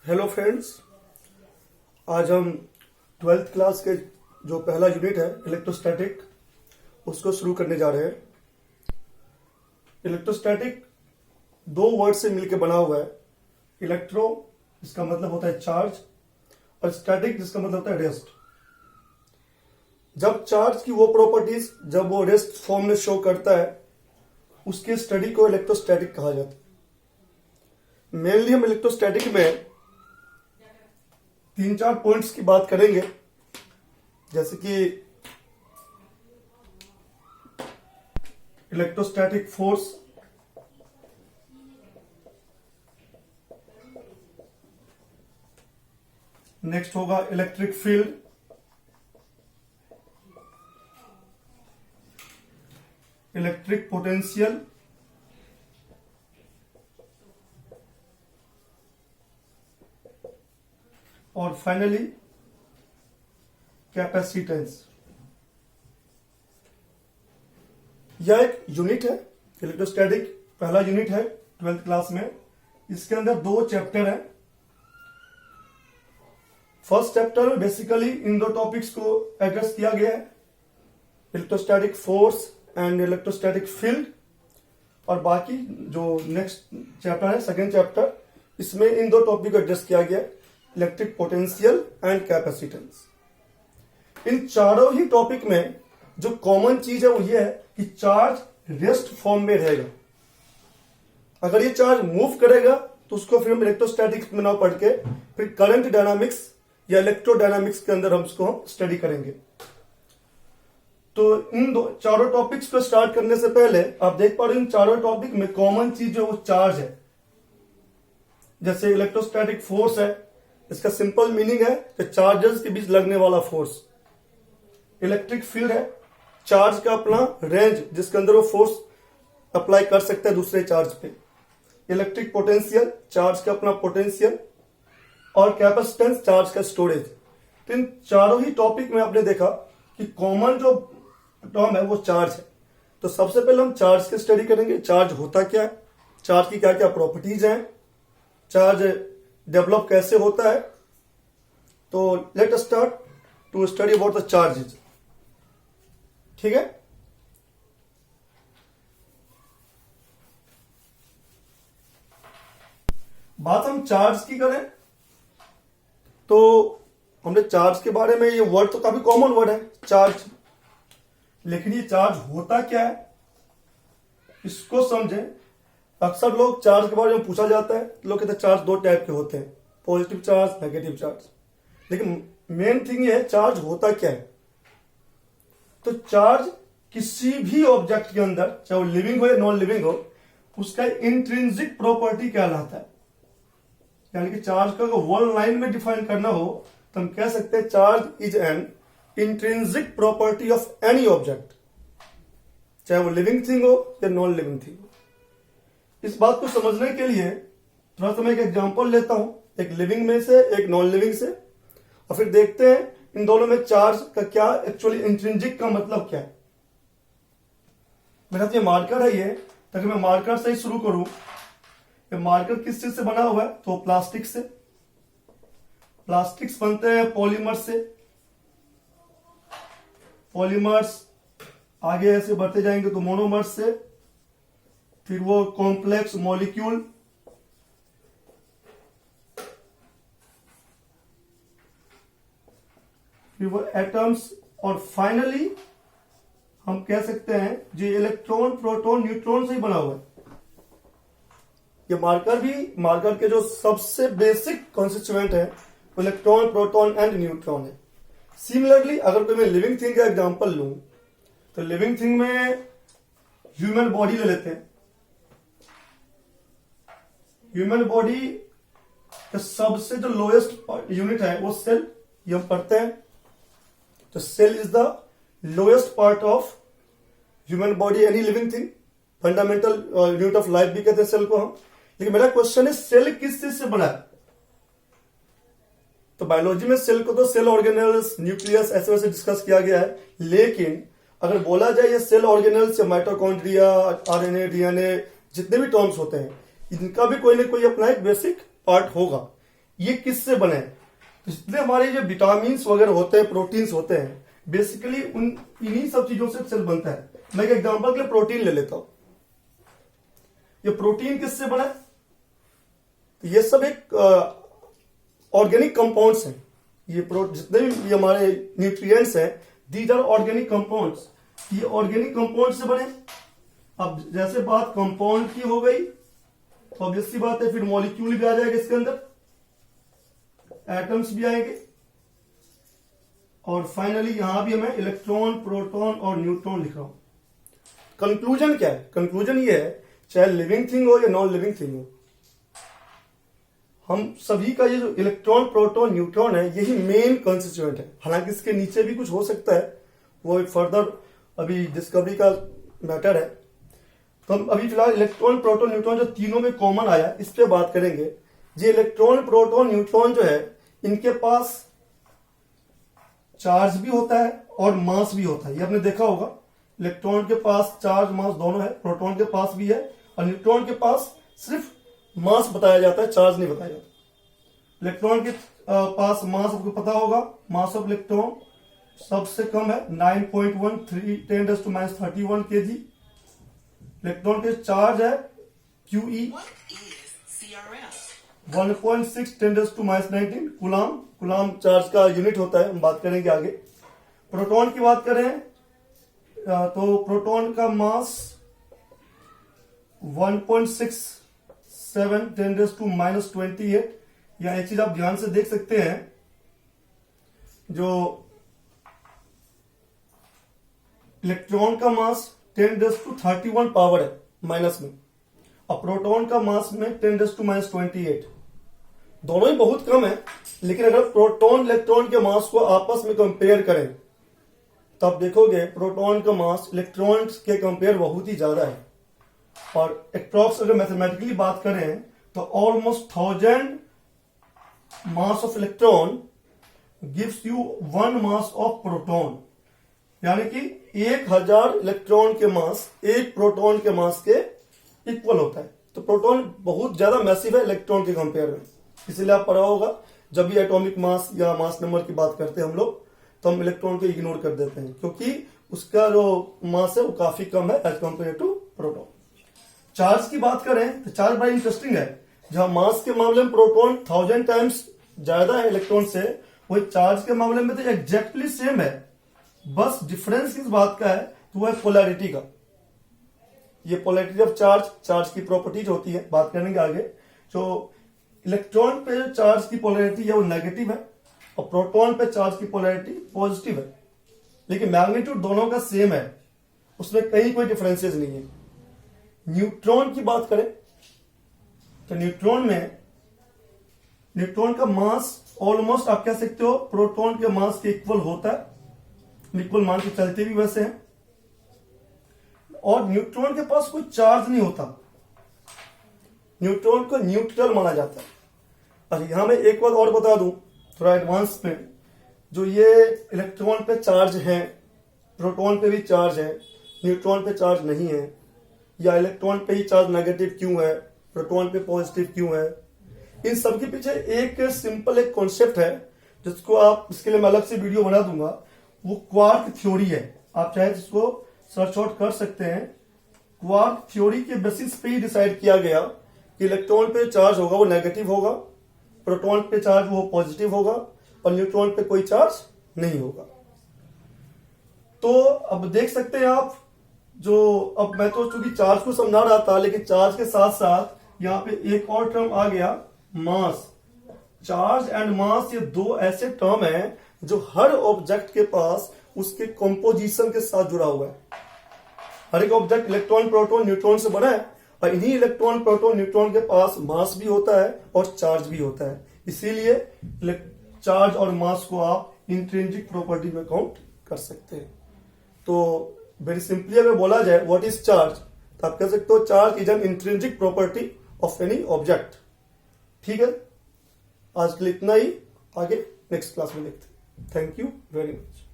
Hello friends, आज हम 12th class के जो पहला यूनिट है इलेक्ट्रोस्टैटिक उसको शुरू करने जा रहे हैं। इलेक्ट्रोस्टैटिक दो वर्ड से मिलकर बना हुआ है। इलेक्ट्रो जिसका मतलब होता है चार्ज और स्टैटिक जिसका मतलब होता है रेस्ट। जब चार्ज की वो प्रॉपर्टीज जब वो रेस्ट फॉर्म में शो करता है उसकी स्टडी को इलेक्ट्रोस्टैटिक कहा जाता है। मेनली हम इलेक्ट्रोस्टैटिक में 3-4 पॉइंट्स की बात करेंगे, जैसे कि इलेक्ट्रोस्टैटिक फोर्स, नेक्स्ट होगा इलेक्ट्रिक फील्ड, इलेक्ट्रिक पोटेंशियल, और फाइनली कैपेसिटेंस। यह एक यूनिट है, इलेक्ट्रोस्टैटिक पहला यूनिट है 12th क्लास में। इसके अंदर 2 चैप्टर हैं। फर्स्ट चैप्टर में बेसिकली इन 2 टॉपिक्स को एड्रेस किया गया है, electrostatic force and electrostatic field. और बाकी जो नेक्स्ट चैप्टर है सेकेंड चैप्टर, इसमें इन 2 टॉपिक को एड्रेस किया गया है, इलेक्ट्रिक पोटेंशियल एंड कैपेसिटेंस। इन चारों ही टॉपिक में जो कॉमन चीज है वो ये है कि चार्ज रेस्ट फॉर्म में रहेगा। अगर ये चार्ज मूव करेगा तो उसको फिर हम इलेक्ट्रोस्टैटिक्स में ना पढ़ के फिर करंट डायनामिक्स या इलेक्ट्रोडायनामिक्स के अंदर हम इसको स्टडी करेंगे। तो इन चारों टॉपिक्स को स्टार्ट करने से पहले आप देख पा रहे हो इन चारों टॉपिक में कॉमन चीज जो वो चार्ज है। जैसे इलेक्ट्रोस्टैटिक फोर्स है, इसका सिंपल मीनिंग है कि चार्जेस के बीच लगने वाला फोर्स। इलेक्ट्रिक फील्ड है, चार्ज का अपना रेंज जिसके अंदर वो फोर्स अप्लाई कर सकता है दूसरे चार्ज पे। इलेक्ट्रिक पोटेंशियल, चार्ज का अपना पोटेंशियल, और कैपेसिटेंस, चार्ज का स्टोरेज। तो इन चारों ही टॉपिक में आपने देखा कि कॉमन जो टर्म है वो चार्ज है। तो सबसे पहले हम चार्ज की स्टडी करेंगे। चार्ज होता क्या है, चार्ज की क्या क्या प्रॉपर्टीज हैं, चार्ज डेवलप कैसे होता है। तो let us start to study about the charges. ठीक है, बात हम चार्ज की करें तो हमने चार्ज के बारे में, ये वर्ड तो काफी कॉमन वर्ड है चार्ज, लेकिन ये चार्ज होता क्या है इसको समझें। अक्सर लोग चार्ज के बारे में पूछा जाता है, लोग कहते हैं चार्ज 2 टाइप के होते हैं, पॉजिटिव चार्ज, नेगेटिव चार्ज। लेकिन मेन थिंग ये है चार्ज होता क्या है। तो चार्ज किसी भी ऑब्जेक्ट के अंदर, चाहे वो लिविंग हो या नॉन लिविंग हो, उसका इंट्रिंसिक प्रॉपर्टी कहलाता है। यानी कि चार्ज को अगर वन लाइन में डिफाइन करना हो तो हम कह सकते हैं charge is an intrinsic property of any object, चाहे वो लिविंग थिंग हो या नॉन लिविंग थिंग हो। इस बात को समझने के लिए थोड़ा सा मैं एक एग्जांपल लेता हूं, एक लिविंग में से एक नॉन लिविंग से, और फिर देखते हैं इन दोनों में चार्ज का क्या एक्चुअली इंट्रिंसिक का मतलब क्या है। मेरा ये मार्कर है, ये ताकि मैं मार्कर से ही शुरू करूं। ये मार्कर किस चीज से बना हुआ है, तो प्लास्टिक से। प्लास्टिक्स बनते हैं पॉलीमर से। पॉलीमर्स आगे ऐसे बढ़ते जाएंगे तो मोनोमर्स से, फिर वो कॉम्प्लेक्स मॉलिक्यूल, फिर वो एटम्स, और फाइनली हम कह सकते हैं जो इलेक्ट्रॉन, प्रोटॉन, न्यूट्रॉन से ही बना हुआ है। ये मार्कर भी, मार्कर के जो सबसे बेसिक कॉन्स्टिट्यूएंट है वो इलेक्ट्रॉन, प्रोटॉन एंड न्यूट्रॉन है। सिमिलरली अगर कोई मैं लिविंग थिंग का एग्जांपल लूं तो लिविंग थिंग में ह्यूमन बॉडी ले लेते हैं। ह्यूमन बॉडी का सबसे जो लोएस्ट यूनिट है वो सेल, ये हम पढ़ते हैं। तो cell is the lowest part of human body, any living thing. Fundamental unit of life भी कहते हैं सेल को हम। लेकिन मेरा क्वेश्चन है सेल किस चीज से बना है। तो बायोलॉजी में सेल को तो सेल ऑर्गेनेल्स, न्यूक्लियस ऐसे वैसे डिस्कस किया गया है। लेकिन अगर बोला जाए ये सेल ऑर्गेनेल्स या माइटोकॉन्ड्रिया, आरएनए, डीएनए, जितने भी टर्म्स होते हैं, इनका भी कोई ना कोई अपना एक बेसिक पार्ट होगा। ये किससे बने हैं? तो जितने हमारे जो विटामिन वगैरह होते हैं, प्रोटीन्स होते हैं, बेसिकली इन्हीं सब चीजों से सेल बनता है। मैं एक एग्जांपल के लिए प्रोटीन ले लेता हूं। ये प्रोटीन किससे बना है? तो ये सब एक ऑर्गेनिक कंपाउंड्स हैं। ये जितने भी हमारे न्यूट्रिएंट्स हैं, दीज आर ऑर्गेनिक कंपाउंड्स। ये ऑर्गेनिक कंपाउंड से बने। अब जैसे बात कंपाउंड की हो गई, तो ऑब्वियस सी बात है फिर मॉलिक्यूल भी आ जाएगा इसके अंदर, एटम्स भी आएंगे, और फाइनली यहां भी हमें इलेक्ट्रॉन, प्रोटॉन और न्यूट्रॉन लिख रहा हूं। कंक्लूजन क्या है? कंक्लूजन ये है, चाहे लिविंग थिंग हो या नॉन लिविंग थिंग हो, हम सभी का ये जो इलेक्ट्रॉन, प्रोटॉन, न्यूट्रॉन है, यही मेन कंस्टिट्यूएंट है। हालांकि इसके नीचे भी कुछ हो सकता है, वो एक फर्दर अभी डिस्कवरी का मैटर है। तो हम अभी फिलहाल इलेक्ट्रॉन, प्रोटॉन, न्यूट्रॉन जो तीनों में कॉमन आया, इस पे बात करेंगे। ये इलेक्ट्रॉन, प्रोटॉन, न्यूट्रॉन जो है, इनके पास चार्ज भी होता है और मास भी होता है। ये आपने देखा होगा, इलेक्ट्रॉन के पास चार्ज, मास दोनों है, प्रोटॉन के पास भी है, और न्यूट्रॉन के पास सिर्फ मास बताया जाता है, चार्ज नहीं बताया जाता। इलेक्ट्रॉन के पास मास आपको पता होगा, मास ऑफ इलेक्ट्रॉन सबसे कम है 9.13 10⁻31 kg। इलेक्ट्रॉन के चार्ज है QE 1.6 10⁻19 कूलाम। कूलाम चार्ज का यूनिट होता है, हम बात करेंगे आगे। प्रोटॉन की बात करें तो प्रोटॉन का मास 1.67 10⁻28। या एक चीज आप ध्यान से देख सकते हैं, जो इलेक्ट्रॉन का मास 10⁻31 पावर है माइनस में, और प्रोटॉन का मास में 10⁻28। दोनों ही बहुत कम है, लेकिन अगर प्रोटॉन इलेक्ट्रॉन के मास को आपस में कंपेयर करें, तब देखोगे प्रोटॉन का मास इलेक्ट्रॉन के कंपेयर बहुत ही ज्यादा है। और एप्रॉक्स अगर मैथमेटिकली बात करें तो almost 1000 mass of electron gives you 1 mass of proton. यानी कि 1000 इलेक्ट्रॉन के मास एक प्रोटॉन के मास के इक्वल होता है। तो प्रोटॉन बहुत ज्यादा मैसिव है इलेक्ट्रॉन के कंपेयर में। इसीलिए आप पढ़ा होगा, जब भी एटॉमिक मास या मास नंबर की बात करते हैं हम लोग, तो हम इलेक्ट्रॉन को इग्नोर कर देते हैं, क्योंकि उसका जो मास है वो काफी कम है as compare to proton. Charge की बात करें तो चार्ज बड़ा इंटरेस्टिंग है। जहां मास के मामले में प्रोटॉन 1000 टाइम्स ज्यादा है इलेक्ट्रॉन से, वही चार्ज के मामले में तो एग्जैक्टली सेम है। बस डिफरेंस किस बात का है, तो वो है पोलैरिटी का। ये पोलैरिटी ऑफ चार्ज, चार्ज की प्रॉपर्टीज होती है, बात करेंगे आगे। जो इलेक्ट्रॉन पे जो चार्ज की पोलैरिटी है वो नेगेटिव है, और प्रोटॉन पे चार्ज की पोलैरिटी पॉजिटिव है, लेकिन मैग्नीट्यूड दोनों का सेम है, उसमें कहीं कोई डिफरेंसेस नहीं है। न्यूट्रॉन की बात करें तो न्यूट्रॉन का मास ऑलमोस्ट आप कह सकते हो प्रोटॉन के मास के इक्वल होता है, इक्वल मान के चलते भी वैसे हैं। और न्यूट्रॉन के पास कोई चार्ज नहीं होता, न्यूट्रॉन को न्यूट्रल माना जाता है। अच्छा, यहां मैं एक बात और बता दूं थोड़ा एडवांस में, जो ये इलेक्ट्रॉन पे चार्ज है, प्रोटॉन पे भी चार्ज है, न्यूट्रॉन पे चार्ज नहीं है, या इलेक्ट्रॉन पे ही चार्ज नेगेटिव क्यों है, प्रोटॉन पे पॉजिटिव क्यों है, इन सब के पीछे एक सिंपल एक कॉन्सेप्ट है, जिसको आप, इसके लिए मैं अलग से वीडियो बना दूंगा। वो क्वार्क थ्योरी है, आप चाहे जिसको सर्च आउट कर सकते हैं। क्वार्क थ्योरी के बेसिस पे ही डिसाइड किया गया कि इलेक्ट्रॉन पे चार्ज होगा वो नेगेटिव होगा, प्रोटॉन पे चार्ज वो पॉजिटिव होगा, और न्यूट्रॉन पे कोई चार्ज नहीं होगा। तो अब देख सकते हैं आप, जो अब मैं तो चूंकि चार्ज को समझा रहा था, लेकिन चार्ज के साथ साथ यहाँ पे एक और टर्म आ गया, मास। चार्ज एंड मास ये दो ऐसे टर्म हैं जो हर ऑब्जेक्ट के पास उसके कंपोजिशन के साथ जुड़ा हुआ है। हर एक ऑब्जेक्ट इलेक्ट्रॉन, प्रोटॉन, न्यूट्रॉन से बना है, और इन्हीं इलेक्ट्रॉन, प्रोटॉन, न्यूट्रॉन के पास मास भी होता है और चार्ज भी होता है। इसीलिए चार्ज और मास को आप इंट्रिंसिक प्रॉपर्टी में काउंट कर सकते हैं। तो वेरी सिंपली अगर बोला जाए व्हाट इज चार्ज, तो आप कह सकते हो charge is an intrinsic property of any object. ठीक है, आज के लिए इतना ही, आगे नेक्स्ट क्लास में देखते हैं। Thank you very much.